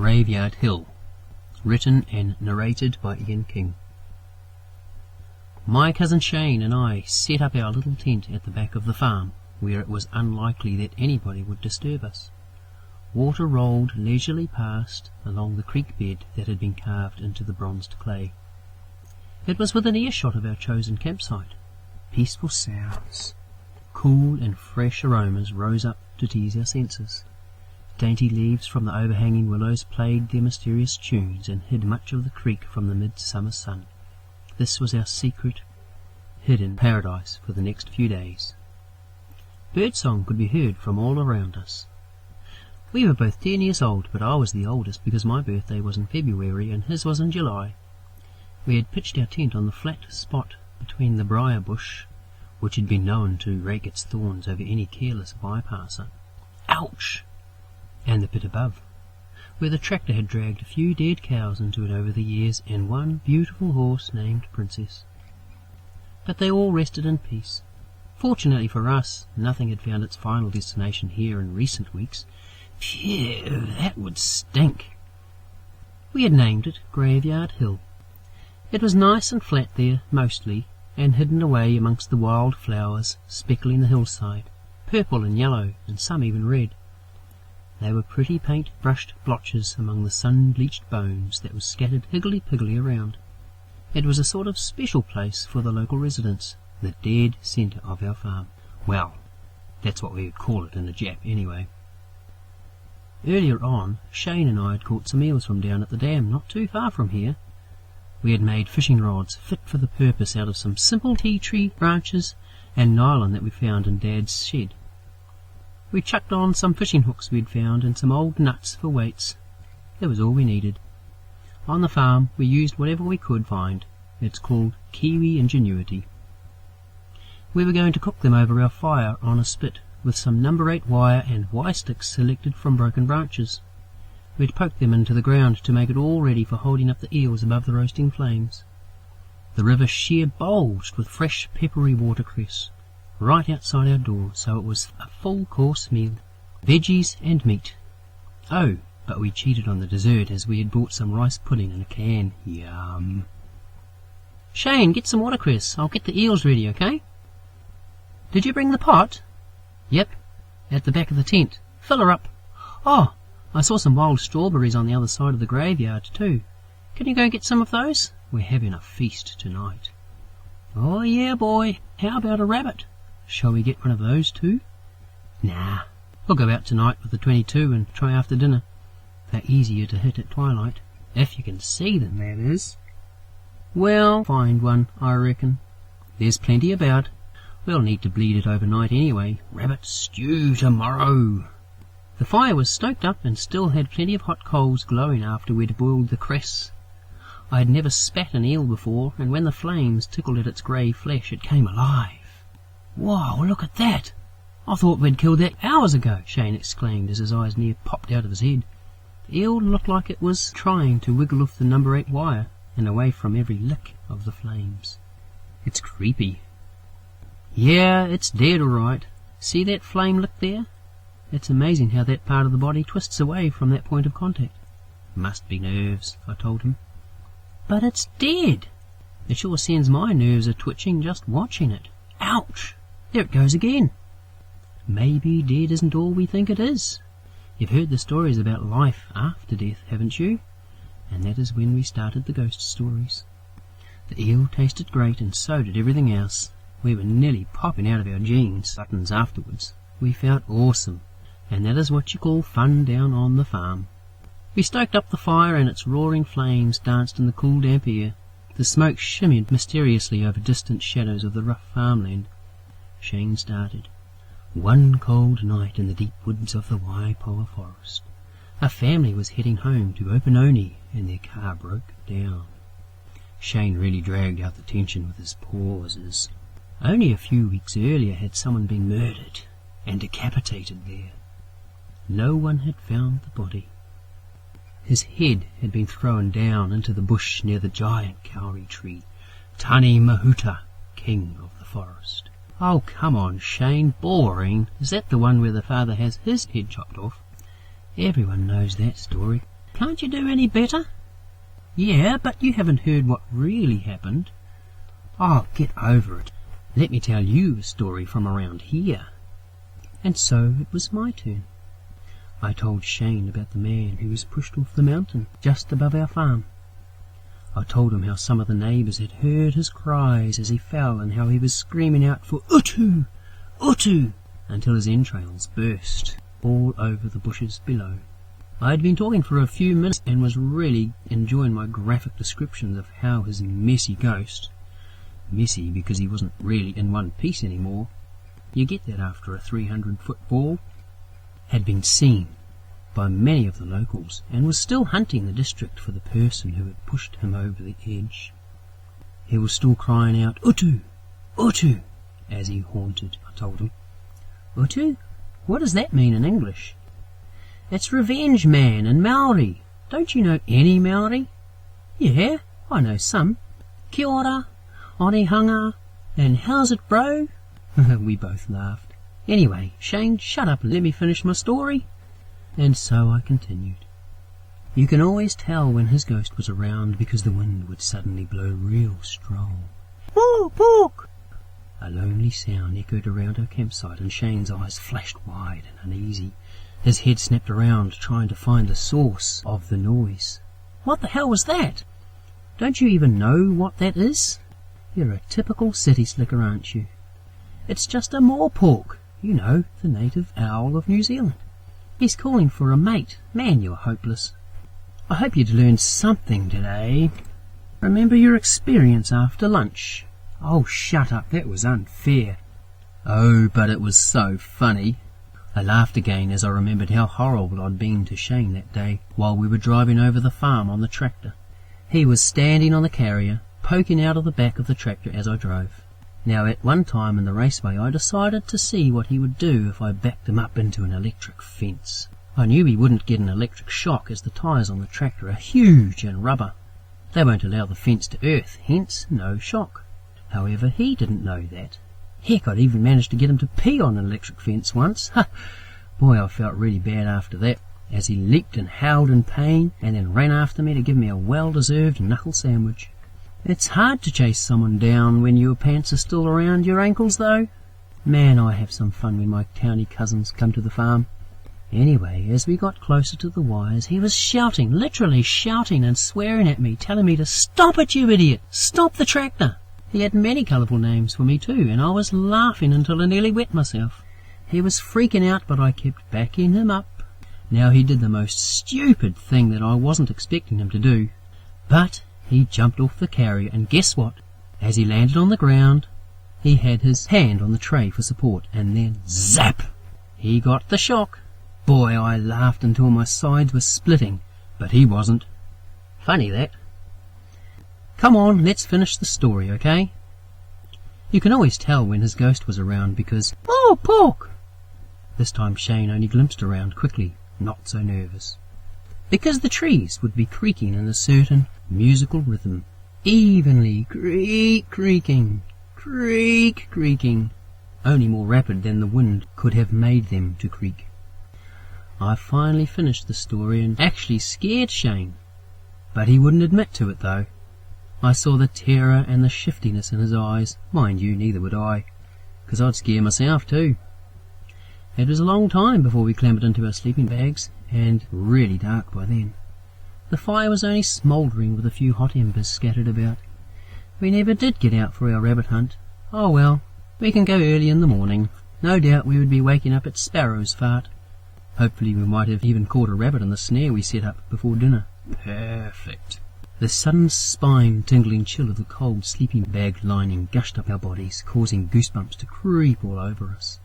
Graveyard Hill, written and narrated by Ian King. My cousin Shane and I set up our little tent at the back of the farm, where it was unlikely that anybody would disturb us. Water rolled leisurely past along the creek bed that had been carved into the bronzed clay. It was within earshot of our chosen campsite. Peaceful sounds, cool and fresh aromas rose up to tease our senses. Dainty leaves from the overhanging willows played their mysterious tunes and hid much of the creek from the midsummer sun. This was our secret, hidden paradise for the next few days. Birdsong could be heard from all around us. We were both 10 years old, but I was the oldest because my birthday was in February and his was in July. We had pitched our tent on the flat spot between the briar bush, which had been known to rake its thorns over any careless bypasser. Ouch! And the pit above, where the tractor had dragged a few dead cows into it over the years and one beautiful horse named Princess. But they all rested in peace. Fortunately for us, nothing had found its final destination here in recent weeks. Phew, that would stink. We had named it Graveyard Hill. It was nice and flat there, mostly, and hidden away amongst the wild flowers speckling the hillside, purple and yellow, and some even red. They were pretty paint-brushed blotches among the sun-bleached bones that was scattered higgledy-piggledy around. It was a sort of special place for the local residents, the dead centre of our farm. Well, that's what we would call it in the Jap anyway. Earlier on, Shane and I had caught some eels from down at the dam, not too far from here. We had made fishing rods fit for the purpose out of some simple tea tree branches and nylon that we found in Dad's shed. We chucked on some fishing hooks we'd found and some old nuts for weights. That was all we needed. On the farm we used whatever we could find. It's called Kiwi ingenuity. We were going to cook them over our fire on a spit with some number 8 wire and Y sticks selected from broken branches. We'd poked them into the ground to make it all ready for holding up the eels above the roasting flames. The river sheer bulged with fresh peppery watercress right outside our door, so it was a full-course meal, veggies and meat. Oh, but we cheated on the dessert as we had bought some rice pudding in a can. Yum. Shane, get some watercress. I'll get the eels ready, okay? Did you bring the pot? Yep, at the back of the tent. Fill her up. Oh, I saw some wild strawberries on the other side of the graveyard too. Can you go and get some of those? We're having a feast tonight. Oh yeah, boy. How about a rabbit? Shall we get one of those too? Nah, we'll go out tonight with the 22 and try after dinner. They're easier to hit at twilight, if you can see them, that is. Well, find one, I reckon. There's plenty about. We'll need to bleed it overnight anyway. Rabbit stew tomorrow. The fire was stoked up and still had plenty of hot coals glowing after we'd boiled the cress. I had never spat an eel before, and when the flames tickled at its grey flesh it came alive. Whoa, look at that! I thought we'd killed that hours ago, Shane exclaimed as his eyes near popped out of his head. The eel looked like it was trying to wiggle off the number 8 wire and away from every lick of the flames. It's creepy. Yeah, it's dead all right. See that flame lick there? It's amazing how that part of the body twists away from that point of contact. Must be nerves, I told him. But it's dead. It sure sends my nerves a-twitching just watching it. Ouch! There it goes again. Maybe dead isn't all we think it is. You've heard the stories about life after death, haven't you? And that is when we started the ghost stories. The eel tasted great, and so did everything else. We were nearly popping out of our jeans buttons afterwards. We felt awesome, and that is what you call fun down on the farm. We stoked up the fire, and its roaring flames danced in the cool damp air. The smoke shimmered mysteriously over distant shadows of the rough farmland. Shane started. One cold night in the deep woods of the Waipoua forest, a family was heading home to Opunoni, and their car broke down. Shane really dragged out the tension with his pauses. Only a few weeks earlier had someone been murdered and decapitated there. No one had found the body. His head had been thrown down into the bush near the giant kauri tree, Tani Mahuta, king of the forest. Oh, come on, Shane, boring. Is that the one where the father has his head chopped off? Everyone knows that story. Can't you do any better? Yeah, but you haven't heard what really happened. Oh, get over it. Let me tell you a story from around here. And so it was my turn. I told Shane about the man who was pushed off the mountain just above our farm. I told him how some of the neighbours had heard his cries as he fell and how he was screaming out for Utu, Utu, until his entrails burst all over the bushes below. I had been talking for a few minutes and was really enjoying my graphic descriptions of how his messy ghost, messy because he wasn't really in one piece anymore, you get that after a 300-foot fall, had been seen by many of the locals and was still hunting the district for the person who had pushed him over the edge. He was still crying out, Utu, Utu, as he haunted, I told him. Utu? What does that mean in English? It's revenge man in Maori. Don't you know any Maori? Yeah, I know some. Kia ora, orihanga, and how's it, bro? We both laughed. Anyway, Shane, shut up and let me finish my story. And so I continued. You can always tell when his ghost was around because the wind would suddenly blow real strong. Pook, pook! A lonely sound echoed around our campsite and Shane's eyes flashed wide and uneasy. His head snapped around, trying to find the source of the noise. What the hell was that? Don't you even know what that is? You're a typical city slicker, aren't you? It's just a moorpork, you know, the native owl of New Zealand. He's calling for a mate. Man, you're hopeless. I hope you'd learned something today. Remember your experience after lunch. Oh, shut up, that was unfair. Oh, but it was so funny. I laughed again as I remembered how horrible I'd been to Shane that day while we were driving over the farm on the tractor. He was standing on the carrier, poking out of the back of the tractor as I drove. Now, at one time in the raceway, I decided to see what he would do if I backed him up into an electric fence. I knew he wouldn't get an electric shock as the tyres on the tractor are huge and rubber. They won't allow the fence to earth, hence no shock. However, he didn't know that. Heck, I'd even managed to get him to pee on an electric fence once. Boy, I felt really bad after that, as he leaped and howled in pain and then ran after me to give me a well-deserved knuckle sandwich. It's hard to chase someone down when your pants are still around your ankles, though. Man, I have some fun when my towny cousins come to the farm. Anyway, as we got closer to the wires, he was shouting, literally shouting and swearing at me, telling me to stop it, you idiot! Stop the tractor! He had many colourful names for me too, and I was laughing until I nearly wet myself. He was freaking out, but I kept backing him up. Now he did the most stupid thing that I wasn't expecting him to do. But he jumped off the carrier, and guess what? As he landed on the ground, he had his hand on the tray for support, and then zap! He got the shock. Boy, I laughed until my sides were splitting, but he wasn't. Funny that. Come on, let's finish the story, okay? You can always tell when his ghost was around because, oh, pork! This time Shane only glimpsed around quickly, not so nervous. Because the trees would be creaking in a certain musical rhythm, evenly creaking, creaking, only more rapid than the wind could have made them to creak. I finally finished the story and actually scared Shane, but he wouldn't admit to it though. I saw the terror and the shiftiness in his eyes. Mind you, neither would I, 'cause I'd scare myself too. It was a long time before we clambered into our sleeping bags, and really dark by then. The fire was only smouldering with a few hot embers scattered about. We never did get out for our rabbit hunt. Oh well, we can go early in the morning. No doubt we would be waking up at Sparrow's fart. Hopefully we might have even caught a rabbit in the snare we set up before dinner. Perfect. The sudden spine-tingling chill of the cold sleeping bag lining gushed up our bodies, causing goosebumps to creep all over us.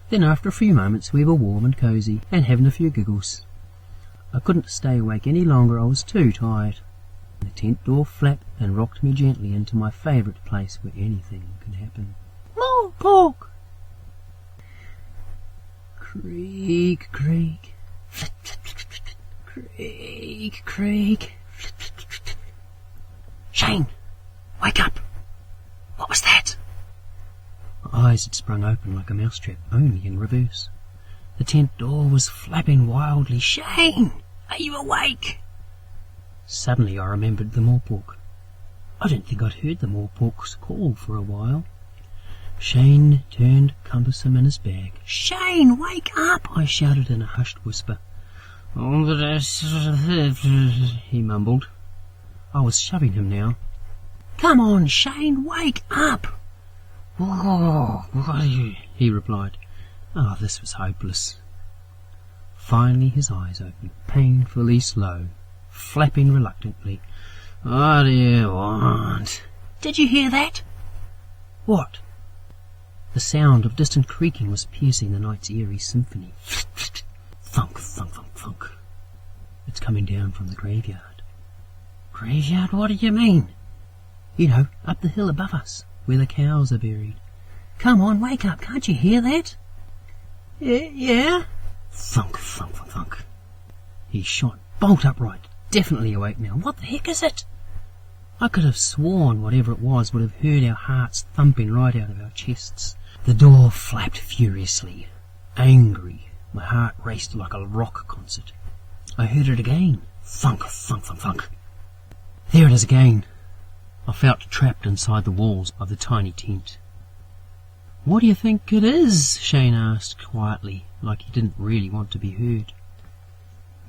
Then after a few moments we were warm and cosy, and having a few giggles. I couldn't stay awake any longer, I was too tired. The tent door flapped and rocked me gently into my favourite place where anything could happen. More pork! Creak, creak, flit, flit, flit, flit, creak, creak, flit, flit, flit, flit. Shane, wake up! What was that? My eyes had sprung open like a mousetrap, only in reverse. The tent door was flapping wildly. Shane! Are you awake? Suddenly I remembered the Morpork. I don't think I'd heard the Morpork's call for a while. Shane turned cumbersome in his bag. "Shane, wake up!" I shouted in a hushed whisper. He mumbled. I was shoving him now. "Come on, Shane, wake up!" He replied. Oh, this was hopeless. Finally his eyes opened, painfully slow, flapping reluctantly. "What do you want?" "Did you hear that?" "What?" The sound of distant creaking was piercing the night's eerie symphony. Thunk, thunk, thunk, thunk. It's coming down from the graveyard. Graveyard? What do you mean? You know, up the hill above us, where the cows are buried. Come on, wake up, can't you hear that? Yeah? Thunk, thunk, thunk, thunk. He shot bolt upright, definitely awake now. What the heck is it? I could have sworn whatever it was would have heard our hearts thumping right out of our chests. The door flapped furiously. Angry, my heart raced like a rock concert. I heard it again. Thunk, thunk, thunk, thunk. There it is again. I felt trapped inside the walls of the tiny tent. "What do you think it is?" Shane asked quietly, like he didn't really want to be heard.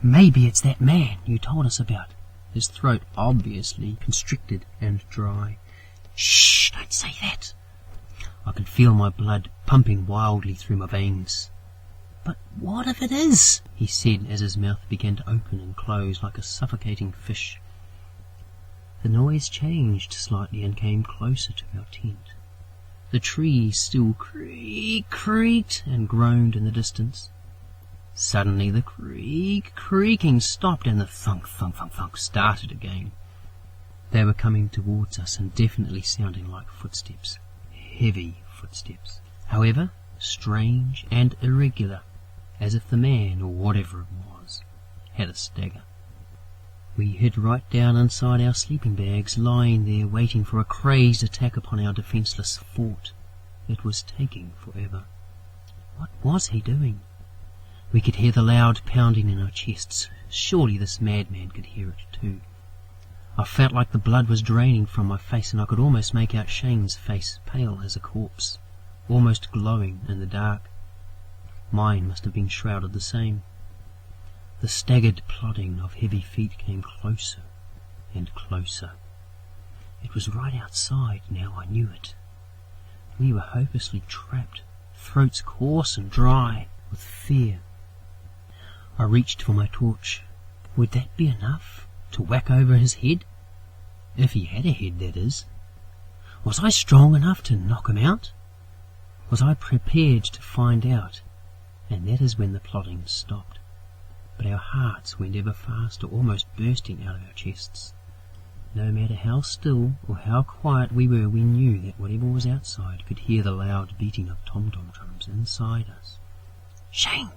"Maybe it's that man you told us about." His throat obviously constricted and dry. "Shh, don't say that." I could feel my blood pumping wildly through my veins. "But what if it is?" he said as his mouth began to open and close like a suffocating fish. The noise changed slightly and came closer to our tent. The trees still creaked and groaned in the distance. Suddenly the creaking stopped and the thunk, thunk, thunk, thunk started again. They were coming towards us and definitely sounding like footsteps. Heavy footsteps. However, strange and irregular, as if the man, or whatever it was, had a stagger. We hid right down inside our sleeping bags, lying there waiting for a crazed attack upon our defenceless fort. It was taking forever. What was he doing? We could hear the loud pounding in our chests. Surely this madman could hear it too. I felt like the blood was draining from my face, and I could almost make out Shane's face, pale as a corpse, almost glowing in the dark. Mine must have been shrouded the same. The staggered plodding of heavy feet came closer and closer. It was right outside now, I knew it. We were hopelessly trapped, throats coarse and dry with fear. I reached for my torch. Would that be enough to whack over his head? If he had a head, that is. Was I strong enough to knock him out? Was I prepared to find out? And that is when the plodding stopped. But our hearts went ever faster, almost bursting out of our chests. No matter how still or how quiet we were, we knew that whatever was outside could hear the loud beating of tom-tom drums inside us. "Shane!"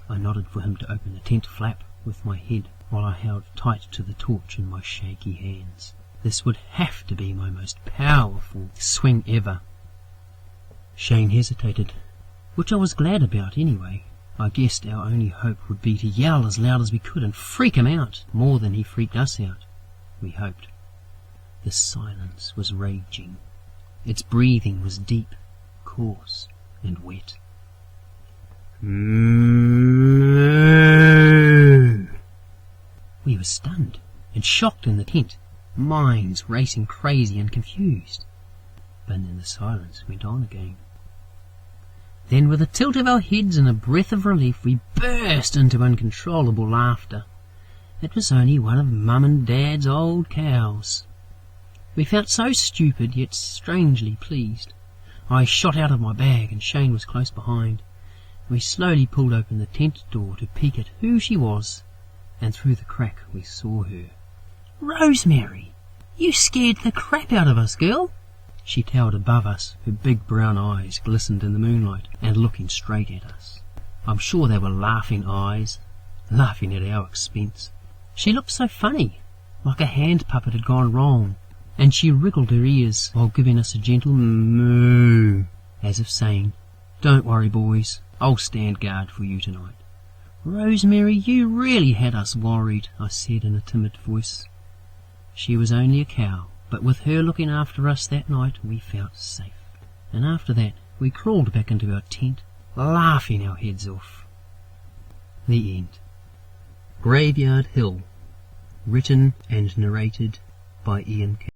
I nodded for him to open the tent flap with my head, while I held tight to the torch in my shaky hands. This would have to be my most powerful swing ever. Shane hesitated, which I was glad about anyway. I guessed our only hope would be to yell as loud as we could and freak him out more than he freaked us out. We hoped. The silence was raging. Its breathing was deep, coarse, and wet. We were stunned and shocked in the tent, minds racing crazy and confused. But then the silence went on again. Then, with a tilt of our heads and a breath of relief, we burst into uncontrollable laughter. It was only one of Mum and Dad's old cows. We felt so stupid, yet strangely pleased. I shot out of my bag, and Shane was close behind. We slowly pulled open the tent door to peek at who she was, and through the crack we saw her. "Rosemary, you scared the crap out of us, girl." She towered above us, her big brown eyes glistened in the moonlight and looking straight at us. I'm sure they were laughing eyes, laughing at our expense. She looked so funny, like a hand puppet had gone wrong, and she wriggled her ears while giving us a gentle moo, as if saying, "Don't worry, boys, I'll stand guard for you tonight. "Rosemary, you really had us worried," I said in a timid voice. She was only a cow, but with her looking after us that night we felt safe. And after that we crawled back into our tent, laughing our heads off. The end. Graveyard Hill, written and narrated by Ian King.